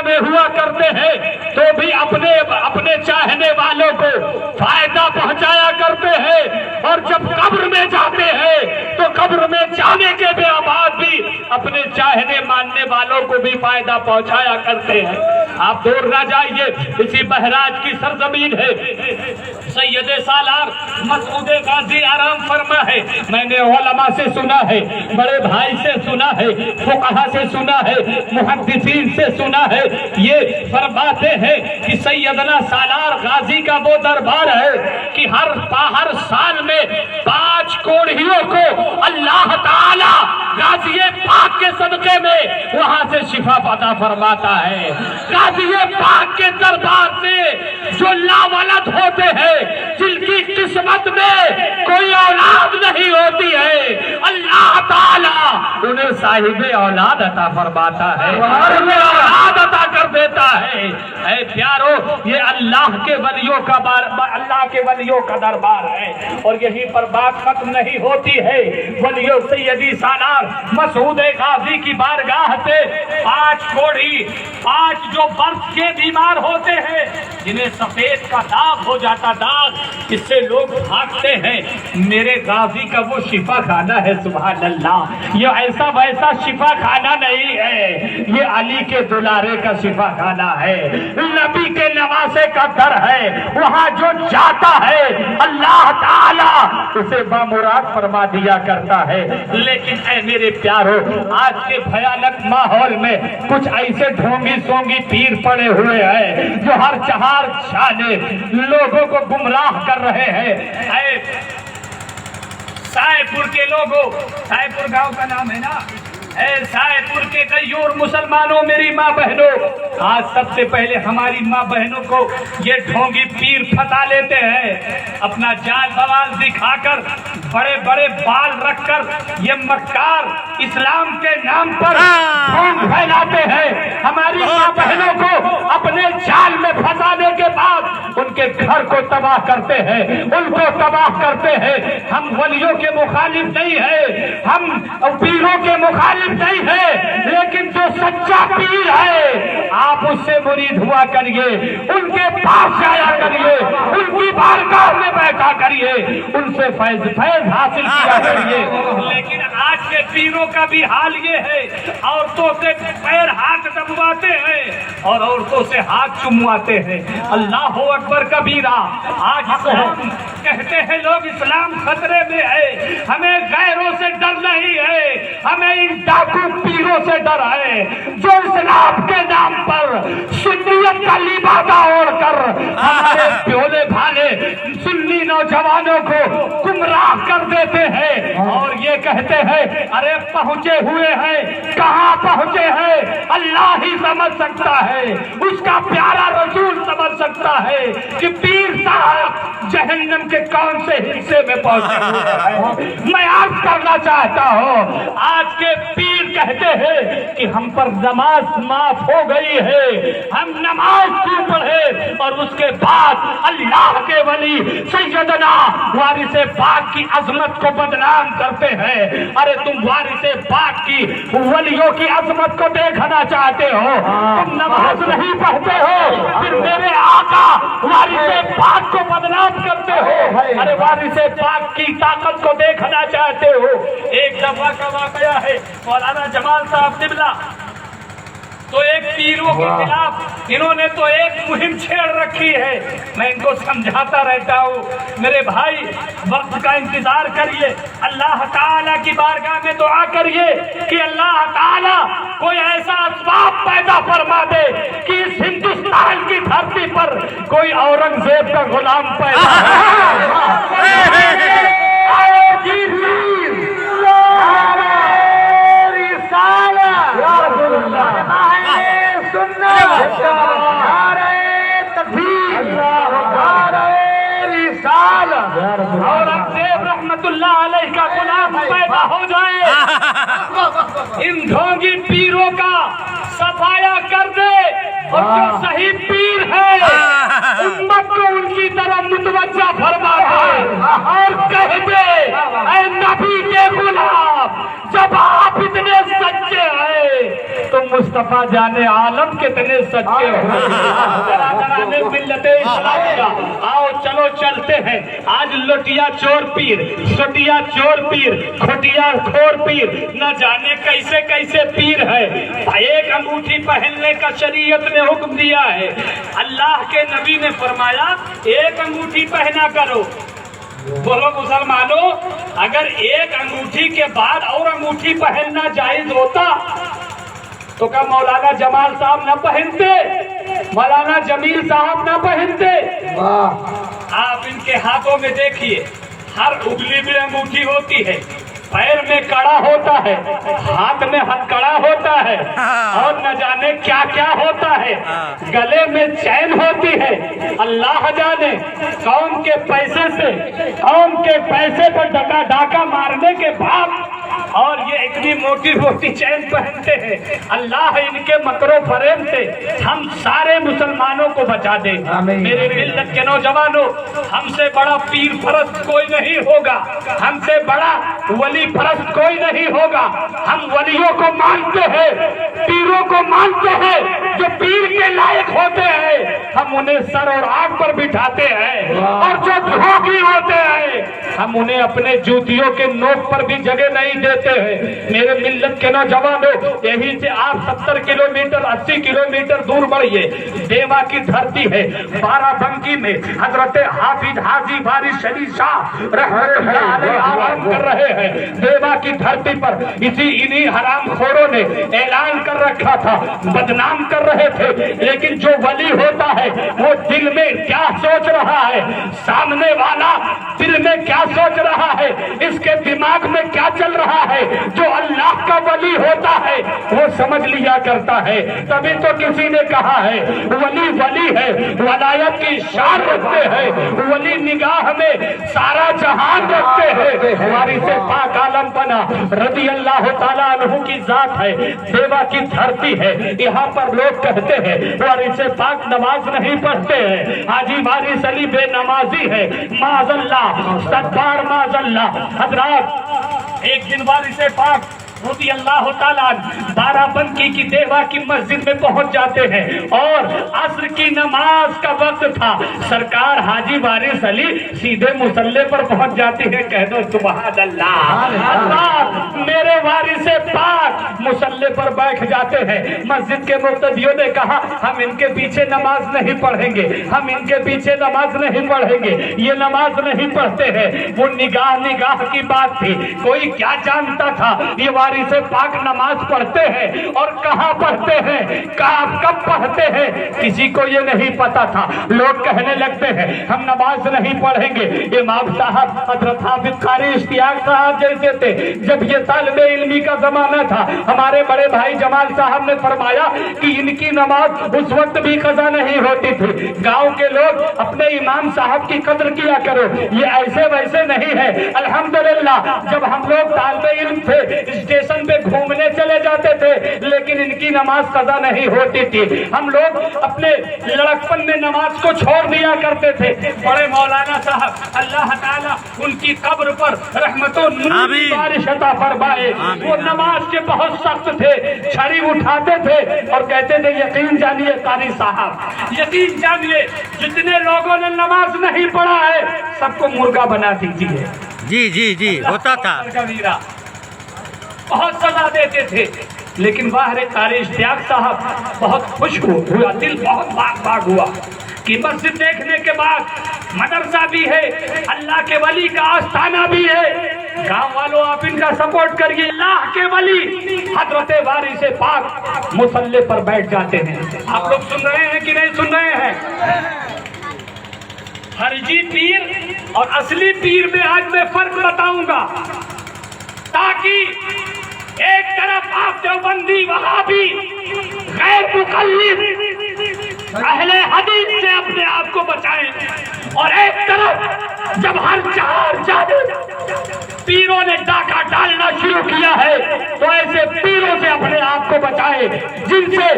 میں ہوا کرتے ہیں تو بھی اپنے چاہنے والوں کو فائدہ پہنچایا کرتے ہیں، اور جب قبر میں جاتے ہیں تو قبر میں جانے کے بعد بھی اپنے چاہنے ماننے والوں کو بھی فائدہ پہنچایا کرتے ہیں۔ آپ دور نہ جائیے، اسی بہراج کی سرزمین ہے، سید سالار مسعود غازی آرام فرما ہے۔ میں نے علماء سے سنا ہے، بڑے بھائی سے سنا ہے، فقہا سے سنا ہے، محدثین سے سنا ہے، یہ فرماتے ہیں کہ سیدنا سالار غازی کا وہ دربار ہے کہ ہر سال میں 5 کوڑھیوں کو اللہ تعالی غازی پاک کے صدقے میں وہاں سے شفا عطا فرماتا ہے۔ غازی پاک کے دربار سے جو لاولد ہوتے ہیں، جن کی قسمت میں کوئی اولاد نہیں ہوتی ہے، اللہ تعالی انہیں صاحب اولاد عطا فرماتا ہے، انہیں اولاد عطا کر دیتا ہے۔ اے پیارو، یہ اللہ کے ولیوں کا دربار ہے، اور یہیں پر بات ختم نہیں ہوتی ہے۔ ولیوں سیدی سالار مسعود غازی کی بارگاہ سے 5 کوڑھی، 5 جو برف کے بیمار ہوتے ہیں، جنہیں سفید کا داغ ہو جاتا، داغ اس سے لوگ بھاگتے ہیں، میرے غازی کا وہ شفا خانہ ہے۔ سبحان اللہ، یہ ایسا ویسا شفا خانہ نہیں ہے، یہ علی کے دلارے کا شفا خانہ ہے، نبی کے نواسے کا در ہے۔ وہاں جو جاتا ہے اللہ تعالی اسے بامراد فرما دیا کرتا ہے۔ لیکن اے میرے پیارو، آج کے بھیانک ماحول میں کچھ ایسے ڈھونگی سونگی پیر پڑے ہوئے ہیں جو ہر چہار چھانے لوگوں کو گمراہ کر رہے ہیں۔ اے سائے پور کے لوگوں، سائے پور گاؤں کا نام ہے نا، اے سائے پور کے غیور مسلمانوں، میری ماں بہنوں، آج سب سے پہلے ہماری ماں بہنوں کو یہ ڈھونگی پیر پھنسا لیتے ہیں، اپنا جال بوال دکھا کر، بڑے بڑے بال رکھ کر یہ مکار اسلام کے نام پر ڈھونگ پھیلاتے ہیں۔ ہماری ماں بہنوں کو اپنے جال میں پھنسانے کے بعد ان کے گھر کو تباہ کرتے ہیں، ان کو تباہ کرتے ہیں۔ ہم ولیوں کے مخالف نہیں ہیں، ہم پیروں کے مخالف نہیں ہے، لیکن جو سچا پیر ہے آپ اس سے مرید ہوا کریے، ان کے پاس جایا کریے، ان کی بارگاہ میں بیٹھا کریے، ان سے فیض حاصل کیا کریے۔ لیکن آج کے پیروں کا بھی حال یہ ہے، عورتوں سے پیر ہاتھ دبواتے ہیں اور عورتوں سے ہاتھ چمواتے ہیں۔ اللہ اکبر کبیرہ، آج اسلام کہتے ہیں لوگ اسلام خطرے میں ہے، ہمیں غیروں سے ڈر نہیں ہے، ہمیں ان ڈاکو پیروں سے ڈر ہے جو اسلام کے نام پر سنیت کا لبادہ اوڑھ کر ہمارے بھولے بھالے سنی نوجوانوں کو گمراہ کر دیتے ہیں، اور یہ کہتے ہیں ارے پہنچے ہوئے ہیں، کہاں پہنچے ہیں اللہ ہی سمجھ سکتا ہے، اس کا پیارا رسول سمجھ سکتا ہے کہ پیر صاحب جہنم کے کون سے حصے میں پہنچے ہوئے ہیں۔ میں عرض کرنا چاہتا ہوں، آج کے پیر کہتے ہیں کہ ہم پر نماز معاف ہو گئی ہے، ہم نماز کیوں پڑھے، اور اس کے بعد اللہ کے ولی سیدنا وارث پاک کی عظمت کو بدنام کرتے ہیں۔ ارے تم وارث پاک کی ولیوں کی عظمت کو دیکھنا چاہتے ہو، تم نماز نہیں پڑھتے ہو، پھر میرے آقا وارث پاک کو بدنام کرتے ہو۔ ارے وارث پاک کی طاقت کو دیکھنا چاہتے ہو۔ ایک دفعہ کا واقعہ ہے، مولانا جمال صاحب قبلہ تو ایک پیروں کے خلاف انہوں نے تو ایک مہم چھیڑ رکھی ہے، میں ان کو سمجھاتا رہتا ہوں، میرے بھائی وقت کا انتظار کریے، اللہ تعالیٰ کی بارگاہ میں دعا کریے کہ اللہ تعالیٰ کوئی ایسا اسباب پیدا فرما دے کہ اس ہندوستان کی دھرتی پر کوئی اورنگزیب کا غلام پیدا اورنگزیب رحمت اللہ علیہ کا غلام پیدا ہو جائے، ان ڈھونگی پیروں کا صفایا کر دے، اور جو صحیح پیر ہے امت کو ان کی طرف متوجہ فرما دے اور کہہ دے اے نبی کے غلام، جب آپ اتنے سچے ہیں تو मुस्तफा जाने आलम कितने सच्चे हो। जरा मिल्लते इस्लाम का आओ चलो चलते हैं। आज लुटिया चोर पीर, सुटिया चोर पीर, खुटिया खोर पीर, न जाने कैसे कैसे पीर है। एक अंगूठी पहनने का शरीयत ने हुक्म दिया है। अल्लाह के नबी ने फरमाया एक अंगूठी पहना करो। बोलो मुसलमानों, अगर एक अंगूठी के बाद और अंगूठी पहनना जायज होता तो क्या मौलाना जमाल साहब न पहनते, मौलाना जमील साहब न पहनते? आप इनके हाथों में देखिए, हर उंगली में अंगूठी होती है, पैर में कड़ा होता है, हाथ में हथकड़ा होता है, और न जाने क्या क्या होता है, गले में चैन होती है। अल्लाह जाने कौम के पैसे से, कौम के पैसे पर डाका मारने के बाद और ये इतनी मोटी मोटी चैन पहनते हैं। अल्लाह इनके मकरो फरेब से हम सारे मुसलमानों को बचा दे। मेरे मिल्लत के नौजवानों, हमसे बड़ा पीर परस्त कोई नहीं होगा, हमसे बड़ा वली परस्त कोई नहीं होगा। हम वलियों को मानते हैं, पीरों को मानते हैं, जो पीर के लायक होते हैं हम उन्हें सर और आग पर बिठाते हैं, और जो धोखी होते हैं हम उन्हें अपने जूतियों के नोक पर भी जगह नहीं देते हैं। मेरे मिल्लत के नौजवानों, यहीं से आप 70 किलोमीटर 80 किलोमीटर दूर बढ़िए, देवा की धरती है। बाराबंकी में हजरत हाफिज हाजी वारिस अली शाह रहमतुल्लाह अलैह आराम कर रहे हैं। देवा की धरती पर इन्हीं हरामखोरों ने ऐलान कर रखा था, बदनाम कर रहे थे। लेकिन जो वली होता है वो दिल में क्या सोच रहा है, सामने वाला दिल में क्या सोच रहा है, इसके दिमाग में क्या चल रहा है, जो अल्लाह का वली होता है वो समझ लिया करता है। तभी तो किसी ने कहा है वली वली है, वलायत की शान रखते हैं, वली निगाह में सारा जहान रखते हैं। वारिस पाक आलम बना रज़ी अल्लाह ताला अन्हु की जात है, देवा की धरती है। यहाँ पर लोग कहते हैं वारिस पाक नमाज नहीं पढ़ते हैं, हाजी वारिस अली बेनमाजी है। माज़अल्लाह, सत्तार माज़अल्लाह। हजरात, एक दिन वारिस पाक रज़ी अल्लाह ताला बाराबंकी की देवा की मस्जिद में पहुंच जाते हैं और असर की नमाज का वक्त था। सरकार हाजी वारिस अली सीधे मुसल्ले पर पहुंच जाती है। कह दो सुभान अल्लाह। अल्लाह, मेरे वारिस पाक मुसल्ले पर बैठ जाते हैं। मस्जिद के मुक्तदियों ने कहा हम इनके पीछे नमाज नहीं पढ़ेंगे, हम इनके पीछे नमाज नहीं पढ़ेंगे, ये नमाज नहीं पढ़ते हैं। वो निगाह निगाह की बात थी, कोई क्या जानता था ये वारिस पाक नमाज पढ़ते हैं और कहाँ पढ़ते हैं, कब पढ़ते हैं, किसी को ये नहीं पता था। लोग कहने लगते हैं हम नमाज नहीं पढ़ेंगे। इमाम साहब हजरत हाफिज कारी इश्तियाक साहब जैसे थे, जब ये तालिबे इल्मी का जमाना था, हमारे बड़े भाई जमाल साहब ने फरमाया कि इनकी नमाज उस वक्त भी कज़ा नहीं होती थी। गांव के लोग अपने इमाम साहब की कदर किया करो, ये ऐसे वैसे नहीं है। अल्हम्दुलिल्लाह, जब हम लोग तालिबे इल्म थे स्टेशन पे घूमने चले जाते थे, लेकिन इनकी नमाज कज़ा नहीं होती थी। हम लोग अपने लड़कपन में नमाज को छोड़ दिया करते थे। बड़े मौलाना साहब अल्लाह ताला उनकी कब्र पर रहमतों नूर की बारिश अता फरमाए, वो नमाज के बहुत सख्त थे, छड़ी उठाते थे और कहते थे यकीन जानिए कारी साहब, यकीन जानिए जितने लोगों ने नमाज नहीं पढ़ा है सबको मुर्गा बना दीजिए। जी जी जी होता था। बहुत सजा देते थे। लेकिन वाह रे कारी इश्तियाक साहब बहुत खुश हुआ, दिल बहुत बाग बाग हुआ कि मस्जिद देखने के बाद मदरसा भी है, अल्लाह के वली का आस्थाना भी है। गांव वालों आप इनका सपोर्ट करिए। अल्लाह के वली हजरत वारिस पाक मुसल्ले पर बैठ जाते हैं। आप लोग सुन रहे हैं कि नहीं सुन रहे हैं? फर्जी पीर और असली पीर में आज मैं फर्क बताऊंगा, ताकि एक तरफ आप देवबंदी वहाबी गैर मुकल्लिद अहले हदीस से अपने आप को बचाएं, और एक तरफ जब हर चार पीरों ने डाका डालना शुरू किया है तो ऐसे पीरों से अपने आप को बचाएं जिनसे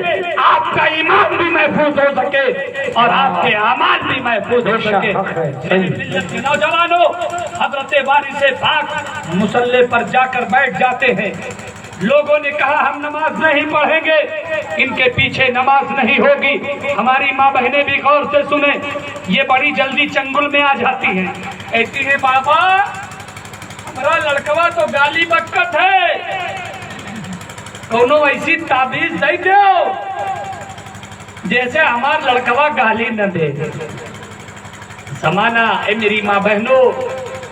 आपका ईमान भी महफूज हो सके और आपके अमाल भी महफूज हो सके। नौजवानों, हजरत वारिस पाक मुसल्ले पर जाकर बैठ जाते हैं। लोगों ने कहा हम नमाज नहीं पढ़ेंगे, इनके पीछे नमाज नहीं होगी। हमारी माँ बहनें भी गौर से सुने, ये बड़ी जल्दी चंगुल में आ जाती हैं। कहती है बाबा हमारा लड़कवा तो गाली बकत है, कोनो ऐसी ताबीज दे दो जैसे हमारा लड़कवा गाली न दे। समाना ए मेरी माँ बहनों,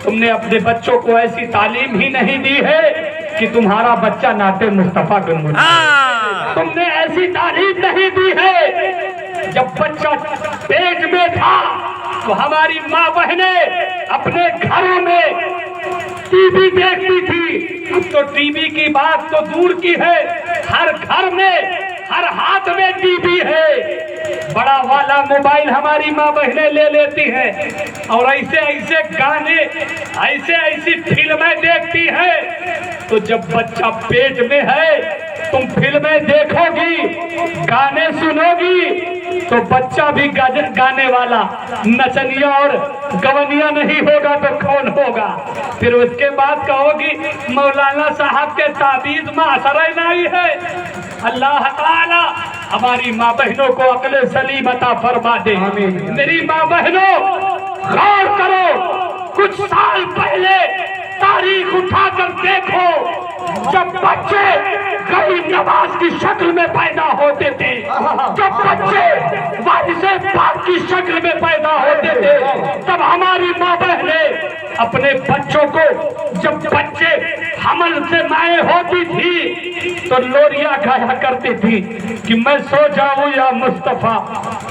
तुमने अपने बच्चों को ऐसी तालीम ही नहीं दी है कि तुम्हारा बच्चा नाते मुस्तफा गुनगुन। तुमने ऐसी तालीम नहीं दी है। जब बच्चा पेट में था तो हमारी माँ बहनें अपने घरों में टीवी देखती थी। अब तो टीवी की बात तो दूर की है, हर घर में हर हाथ में टीवी है। बड़ा वाला मोबाइल हमारी माँ बहनें ले लेती हैं और ऐसे ऐसे गाने, ऐसे ऐसी फिल्में देखती हैं। तो जब बच्चा पेट में है तुम फिल्में देखोगी, गाने सुनोगी, तो बच्चा भी गाने वाला नचनिया और गवनिया नहीं होगा तो कौन होगा? फिर उसके बाद कहोगी मौलाना साहब के ताबीज में असर नहीं है। अल्लाह ताला हमारी माँ बहनों को अक्ल सलीम अता फरमा दे। मेरी माँ बहनों गौर करो, कुछ साल पहले तारीख उठाकर देखो, जब बच्चे गरीब नवाज की शक्ल में पैदा होते थे, जब बच्चे वारिसे पाक की शक्ल में पैदा होते थे, तब हमारी माँ बहनें अपने बच्चों को, जब बच्चे हमल से माए होती थी तो लोरिया गाया करती थी कि मैं सो जाऊं या मुस्तफा,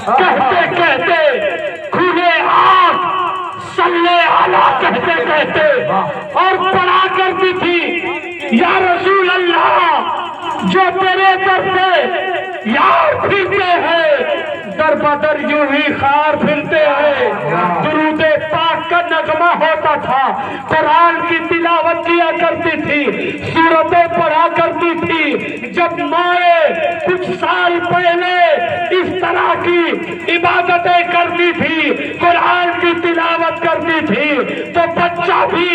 कहते कहते खुले आँख सल्ले आला कहते कहते, और पढ़ा करती थी या रसूल अल्लाह, जो तेरे दर पे यार फिरते हैं दर बदर यूं ही खार फिरते हैं। दुरूद पाक का नगमा होता था, कुरान की तिलावत किया करती थी, सूरतें पढ़ा करती थी। जब माए कुछ साल पहले इस तरह की इबादतें करती थी, कुरान की तिलावत करती थी, तो बच्चा भी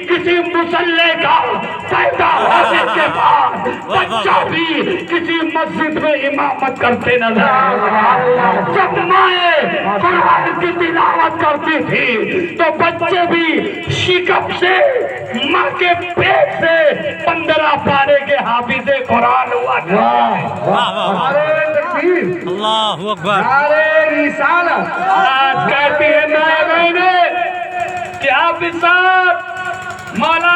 किसी मुसल्ले का पैदा होने के बाद बच्चा भी किसी मस्जिद में इमामत करते नजर आए। जब माए कुरान की तिलावत करती थी तो बच्चे भी शिकप से माँ के पेट से 15 पारे के हाफिज़े कुरान हुआ। अल्लाहु अकबर। आज कहती है क्या विसात मौलाना